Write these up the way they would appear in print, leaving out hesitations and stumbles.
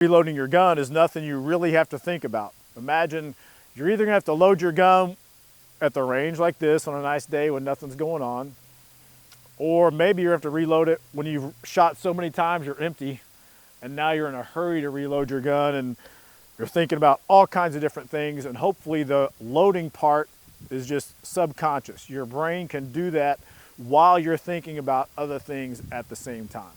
Reloading your gun is nothing you really have to think about. Imagine you're either gonna have to load your gun at the range like this on a nice day when nothing's going on, or maybe you have to reload it when you've shot so many times you're empty and now you're in a hurry to reload your gun and you're thinking about all kinds of different things, and hopefully the loading part is just subconscious. Your brain can do that while you're thinking about other things at the same time.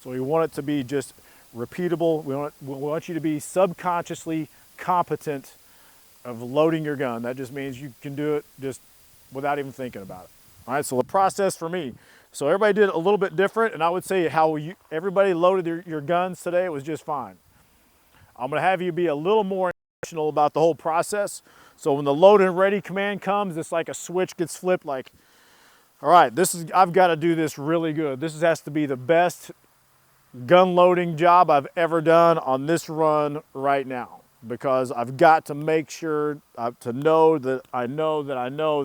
So we want it to be just repeatable. We want you to be subconsciously competent of loading your gun. That just means you can do it just without even thinking about it. All right, so the process for me. So everybody did it a little bit different, and I would say how everybody loaded your guns today was just fine. I'm gonna have you be a little more intentional about the whole process. So when the load and ready command comes, it's like a switch gets flipped, like, all right, I've gotta do this really good. This has to be the best gun loading job I've ever done on this run right now, because I've got to make sure to know that I know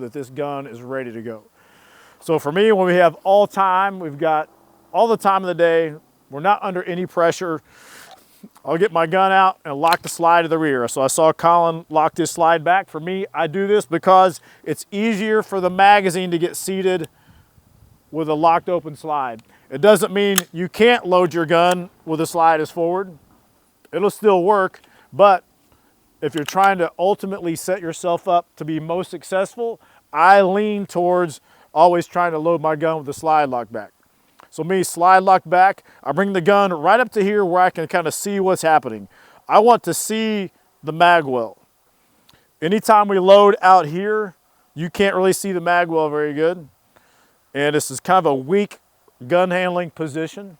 that this gun is ready to go. So for me, when we have all time, we've got all the time of the day, we're not under any pressure. I'll get my gun out and lock the slide to the rear. So I saw Colin lock his slide back. For me, I do this because it's easier for the magazine to get seated with a locked open slide. It doesn't mean you can't load your gun with the slide as forward. It'll still work, but if you're trying to ultimately set yourself up to be most successful, I lean towards always trying to load my gun with the slide locked back. So me, slide locked back, I bring the gun right up to here where I can kind of see what's happening. I want to see the mag well. Anytime we load out here, you can't really see the mag well very good. And this is kind of a weak gun handling position.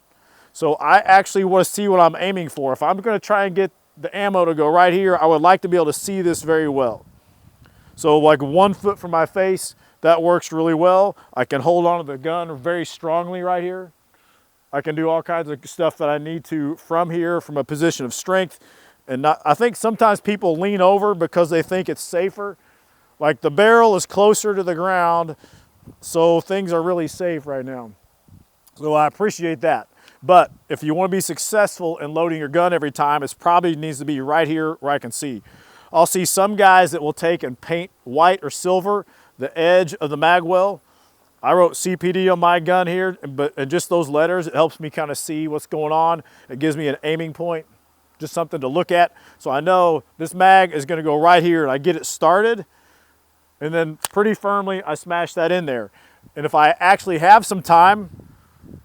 So I actually want to see what I'm aiming for. If I'm going to try and get the ammo to go right here, I would like to be able to see this very well. So like 1 foot from my face, that works really well. I can hold on to the gun very strongly right here. I can do all kinds of stuff that I need to from here, from a position of strength. And I think sometimes people lean over because they think it's safer. Like the barrel is closer to the ground, so things are really safe right now. So I appreciate that. But if you want to be successful in loading your gun every time, it probably needs to be right here where I can see. I'll see some guys that will take and paint white or silver the edge of the mag well. I wrote CPD on my gun here, and just those letters, it helps me kind of see what's going on. It gives me an aiming point, just something to look at. So I know this mag is going to go right here, and I get it started, and then pretty firmly I smash that in there. And if I actually have some time,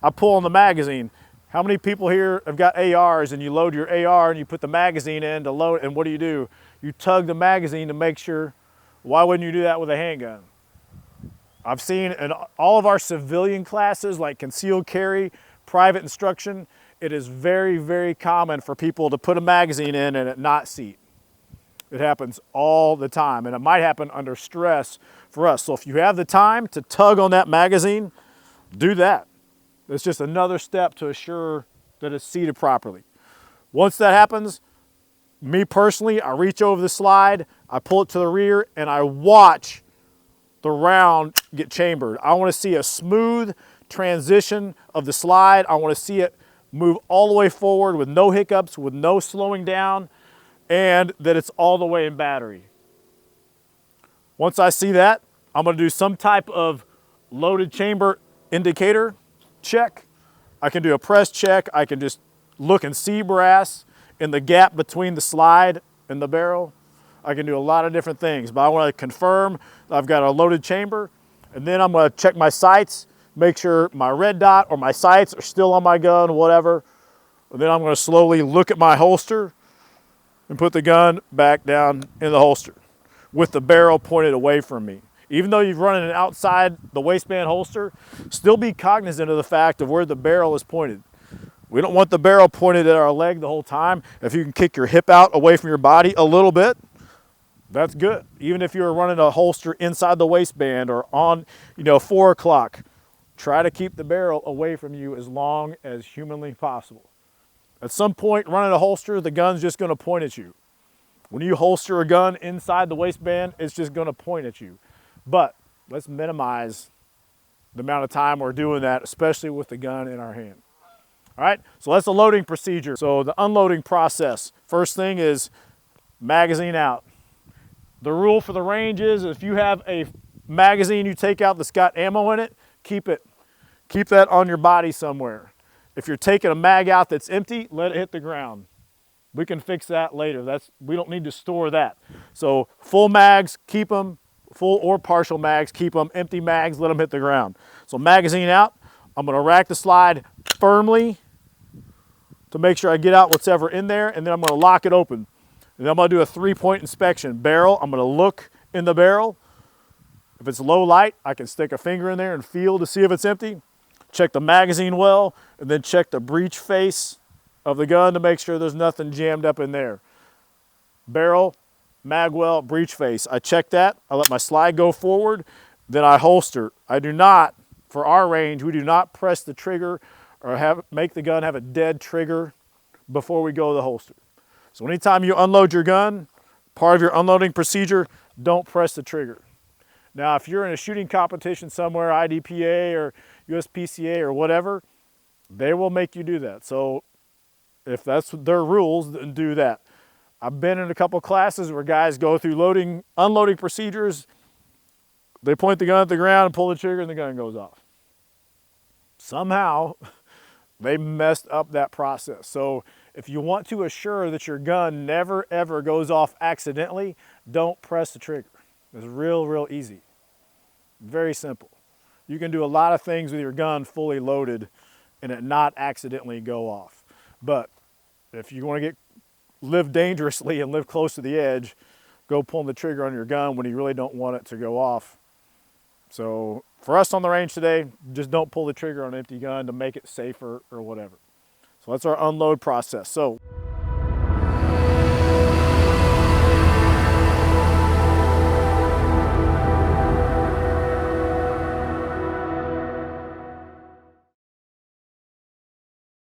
I pull on the magazine. How many people here have got ARs and you load your AR and you put the magazine in to load, and what do? You tug the magazine to make sure. Why wouldn't you do that with a handgun? I've seen in all of our civilian classes, like concealed carry, private instruction, it is very, very common for people to put a magazine in and it not seat. It happens all the time, and it might happen under stress for us. So if you have the time to tug on that magazine, do that. It's just another step to assure that it's seated properly. Once that happens, me personally, I reach over the slide, I pull it to the rear, and I watch the round get chambered. I want to see a smooth transition of the slide. I want to see it move all the way forward with no hiccups, with no slowing down, and that it's all the way in battery. Once I see that, I'm going to do some type of loaded chamber indicator check. I can do a press check. I can just look and see brass in the gap between the slide and the barrel. I can do a lot of different things, but I want to confirm I've got a loaded chamber, and then I'm going to check my sights, make sure my red dot or my sights are still on my gun, whatever. And then I'm going to slowly look at my holster and put the gun back down in the holster with the barrel pointed away from me. Even though you've run it outside the waistband holster, still be cognizant of the fact of where the barrel is pointed. We don't want the barrel pointed at our leg the whole time. If you can kick your hip out away from your body a little bit, that's good. Even if you're running a holster inside the waistband or on, 4 o'clock, try to keep the barrel away from you as long as humanly possible. At some point, running a holster, the gun's just going to point at you. When you holster a gun inside the waistband, it's just going to point at you. But let's minimize the amount of time we're doing that, especially with the gun in our hand. All right, so that's the loading procedure. So the unloading process. First thing is magazine out. The rule for the range is if you have a magazine you take out that's got ammo in it, keep it. Keep that on your body somewhere. If you're taking a mag out that's empty, let it hit the ground. We can fix that later. We don't need to store that. So full mags, keep them. Full or partial mags, keep them. Empty mags, let them hit the ground. So magazine out. I'm gonna rack the slide firmly to make sure I get out whatever in there, and then I'm gonna lock it open. And then I'm gonna do a 3-point inspection. Barrel, I'm gonna look in the barrel. If it's low light, I can stick a finger in there and feel to see if it's empty. Check the magazine well, and then check the breech face of the gun to make sure there's nothing jammed up in there. Barrel, mag well, breech face. I check that, I let my slide go forward, then I holster. I do not, for our range, we do not press the trigger or make the gun have a dead trigger before we go to the holster. So anytime you unload your gun, part of your unloading procedure, don't press the trigger. Now, if you're in a shooting competition somewhere, IDPA or USPCA or whatever, they will make you do that. So if that's their rules, then do that. I've been in a couple classes where guys go through unloading procedures. They point the gun at the ground and pull the trigger and the gun goes off. Somehow, they messed up that process. So if you want to assure that your gun never ever goes off accidentally, don't press the trigger. It's real easy. Very simple. You can do a lot of things with your gun fully loaded and it not accidentally go off. But if you want to live dangerously and live close to the edge, go pulling the trigger on your gun when you really don't want it to go off. So for us on the range today, just don't pull the trigger on an empty gun to make it safer or whatever. So that's our unload process. So